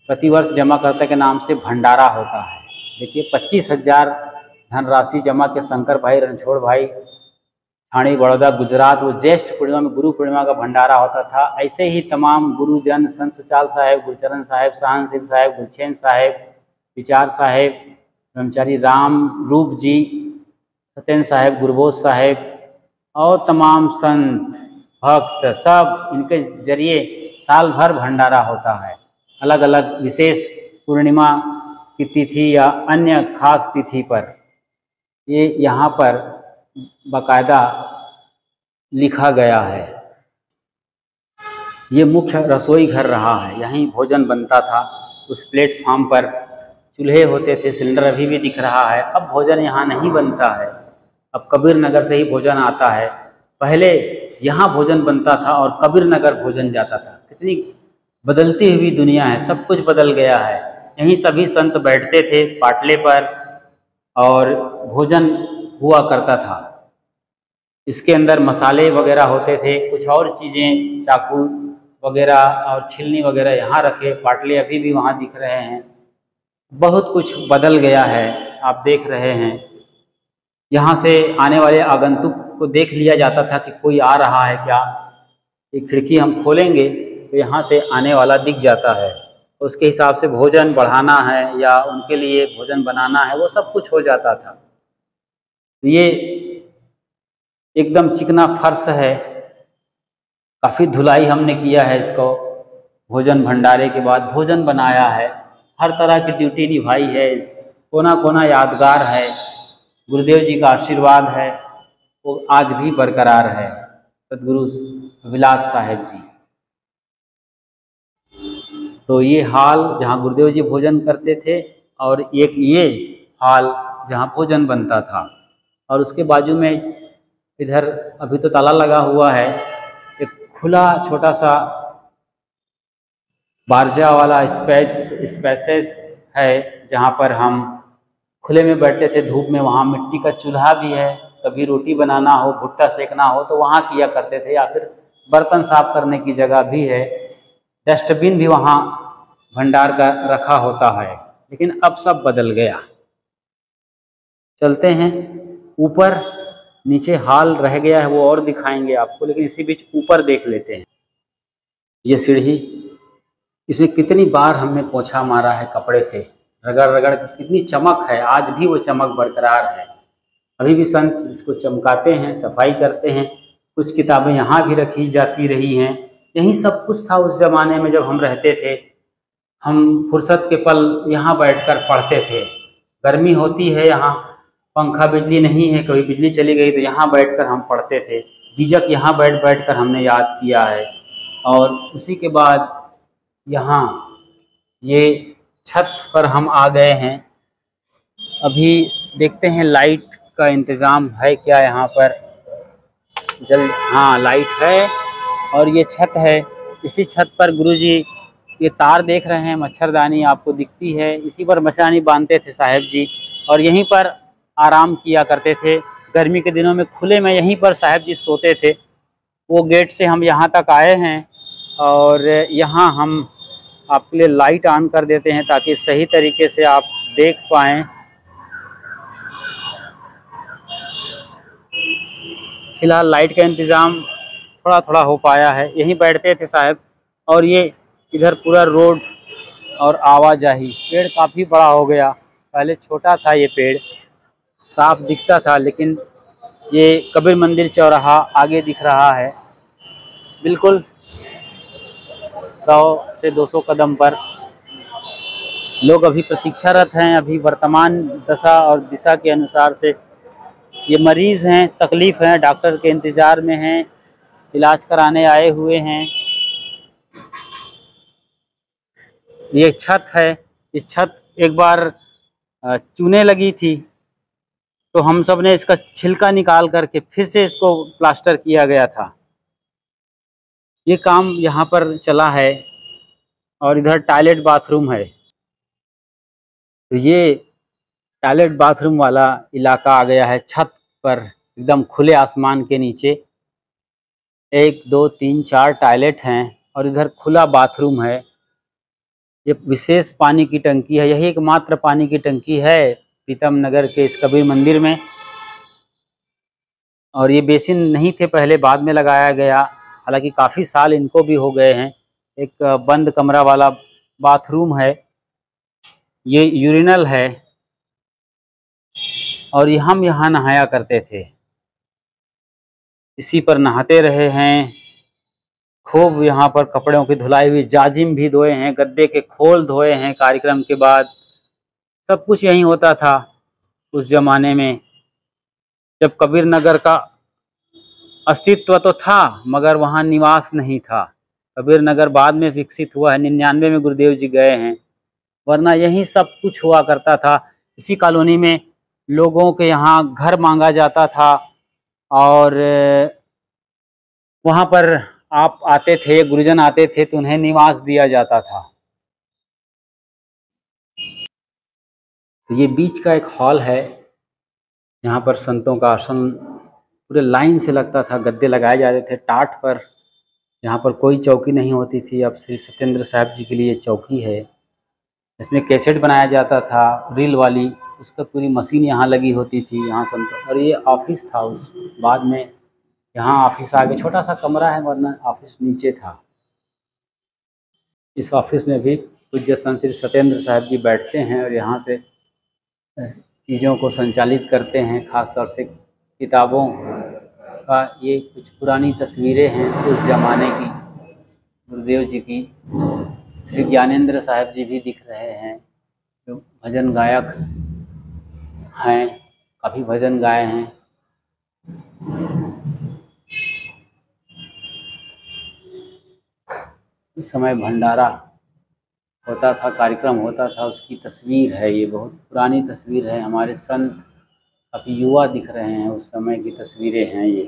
Speaker 1: प्रतिवर्ष जमाकर्ता के नाम से भंडारा होता है। देखिए 25,000 धनराशि जमा के शंकर भाई रणछोड़ भाई, ठाणे बड़ौदा गुजरात। वो ज्येष्ठ पूर्णिमा में गुरु पूर्णिमा का भंडारा होता था। ऐसे ही तमाम गुरुजन, संत सुचाल साहेब, गुरचरण साहेब, सहनशील साहेब, गुरछेन साहेब, विचार साहेब, ब्रह्मचारी राम रूप जी, सत्येंद्र साहेब, गुरबोध साहेब और तमाम संत भक्त, सब इनके जरिए साल भर भंडारा होता है। अलग अलग विशेष पूर्णिमा की तिथि या अन्य खास तिथि पर ये यहाँ पर बाकायदा लिखा गया है। ये मुख्य रसोई घर रहा है, यहीं भोजन बनता था। उस प्लेटफॉर्म पर चूल्हे होते थे, सिलेंडर अभी भी दिख रहा है। अब भोजन यहाँ नहीं बनता है, अब कबीर नगर से ही भोजन आता है। पहले यहाँ भोजन बनता था और कबीर नगर भोजन जाता था। कितनी बदलती हुई दुनिया है, सब कुछ बदल गया है। यहीं सभी संत बैठते थे पाटले पर और भोजन हुआ करता था। इसके अंदर मसाले वगैरह होते थे, कुछ और चीज़ें, चाकू वगैरह और छिलनी वगैरह यहाँ रखे। पाटले अभी भी वहाँ दिख रहे हैं। बहुत कुछ बदल गया है, आप देख रहे हैं। यहाँ से आने वाले आगंतुक को देख लिया जाता था कि कोई आ रहा है क्या। एक खिड़की हम खोलेंगे तो यहाँ से आने वाला दिख जाता है, उसके हिसाब से भोजन बढ़ाना है या उनके लिए भोजन बनाना है, वो सब कुछ हो जाता था। ये एकदम चिकना फर्श है, काफ़ी धुलाई हमने किया है इसको। भोजन भंडारे के बाद भोजन बनाया है, हर तरह की ड्यूटी निभाई है, कोना कोना यादगार है। गुरुदेव जी का आशीर्वाद है, वो आज भी बरकरार है। सदगुरु विलास साहेब जी। तो ये हाल जहाँ गुरुदेव जी भोजन करते थे, और एक ये हाल जहाँ भोजन बनता था। और उसके बाजू में इधर अभी तो ताला लगा हुआ है, एक खुला छोटा सा बारजा वाला स्पेसेस है, जहाँ पर हम खुले में बैठते थे धूप में। वहाँ मिट्टी का चूल्हा भी है, कभी रोटी बनाना हो, भुट्टा सेकना हो तो वहाँ किया करते थे, या फिर बर्तन साफ करने की जगह भी है। डस्टबिन भी वहाँ भंडार का रखा होता है, लेकिन अब सब बदल गया। चलते हैं ऊपर, नीचे हॉल रह गया है, वो और दिखाएंगे आपको, लेकिन इसी बीच ऊपर देख लेते हैं। ये सीढ़ी, इसमें कितनी बार हमने पोछा मारा है कपड़े से, रगड़ रगड़, कितनी चमक है, आज भी वो चमक बरकरार है। अभी भी संत इसको चमकाते हैं, सफाई करते हैं। कुछ किताबें यहाँ भी रखी जाती रही हैं। यही सब कुछ था उस ज़माने में जब हम रहते थे। हम फुर्सत के पल यहाँ बैठकर पढ़ते थे। गर्मी होती है, यहाँ पंखा, बिजली नहीं है, कभी बिजली चली गई तो यहाँ बैठकर हम पढ़ते थे। बीजक यहाँ बैठ कर हमने याद किया है। और उसी के बाद यहाँ ये छत पर हम आ गए हैं। अभी देखते हैं लाइट का इंतज़ाम है क्या यहाँ पर। हाँ लाइट है और ये छत है। इसी छत पर गुरुजी ये तार देख रहे हैं, मच्छरदानी आपको दिखती है, इसी पर मच्छरदानी बांधते थे साहब जी और यहीं पर आराम किया करते थे। गर्मी के दिनों में खुले में यहीं पर साहब जी सोते थे। वो गेट से हम यहाँ तक आए हैं और यहाँ हम आपके लिए लाइट ऑन कर देते हैं ताकि सही तरीके से आप देख पाएँ। फिलहाल लाइट का इंतज़ाम थोड़ा थोड़ा हो पाया है। यहीं बैठते थे साहब और ये इधर पूरा रोड और आवाजाही। पेड़ काफ़ी बड़ा हो गया, पहले छोटा था ये पेड़, साफ दिखता था, लेकिन ये कबीर मंदिर चौराहा आगे दिख रहा है बिल्कुल 100 से 200 कदम पर। लोग अभी प्रतीक्षारत हैं। अभी वर्तमान दशा और दिशा के अनुसार से ये मरीज़ हैं, तकलीफ़ हैं, डॉक्टर के इंतज़ार में हैं, इलाज कराने आए हुए हैं। ये छत है, इस छत एक बार चूने लगी थी तो हम सब ने इसका छिलका निकाल करके फिर से इसको प्लास्टर किया गया था। ये काम यहाँ पर चला है और इधर टॉयलेट बाथरूम है। तो ये टॉयलेट बाथरूम वाला इलाका आ गया है। छत पर एकदम खुले आसमान के नीचे 1 2 3 4 टॉयलेट हैं और इधर खुला बाथरूम है। ये विशेष पानी की टंकी है, यही एकमात्र पानी की टंकी है प्रीतम नगर के इस कबीर मंदिर में। और ये बेसिन नहीं थे पहले, बाद में लगाया गया, हालांकि काफ़ी साल इनको भी हो गए हैं। एक बंद कमरा वाला बाथरूम है, ये यूरिनल है और ये हम यहाँ नहाया करते थे, इसी पर नहाते रहे हैं। खूब यहाँ पर कपड़ों की धुलाई हुई, जाजिम भी धोए हैं, गद्दे के खोल धोए हैं कार्यक्रम के बाद। सब कुछ यहीं होता था उस ज़माने में, जब कबीर नगर का अस्तित्व तो था मगर वहाँ निवास नहीं था। कबीर नगर बाद में विकसित हुआ है, 99 में गुरुदेव जी गए हैं, वरना यही सब कुछ हुआ करता था। इसी कॉलोनी में लोगों के यहाँ घर मांगा जाता था और वहाँ पर आप आते थे, गुरुजन आते थे तो उन्हें निवास दिया जाता था। ये बीच का एक हॉल है, यहाँ पर संतों का आसन पूरे लाइन से लगता था, गद्दे लगाए जाते थे टाट पर। यहाँ पर कोई चौकी नहीं होती थी, अब श्री सत्येंद्र साहब जी के लिए चौकी है। इसमें कैसेट बनाया जाता था रील वाली, उसका पूरी मशीन यहाँ लगी होती थी यहाँ संतों। और ये ऑफिस था, उस बाद में यहाँ ऑफिस आगे छोटा सा कमरा है, वरना ऑफिस नीचे था। इस ऑफिस में भी पूज्य संत श्री सत्येंद्र साहब जी बैठते हैं और यहाँ से चीज़ों को संचालित करते हैं। ख़ास तौर से किताबों का ये कुछ पुरानी तस्वीरें हैं उस ज़माने की, गुरुदेव जी की। श्री ज्ञानेंद्र साहब जी भी दिख रहे हैं जो भजन गायक हैं, काफ़ी भजन गाए हैं। इस समय भंडारा होता था, कार्यक्रम होता था, उसकी तस्वीर है ये, बहुत पुरानी तस्वीर है। हमारे संत काफ़ी युवा दिख रहे हैं, उस समय की तस्वीरें हैं ये।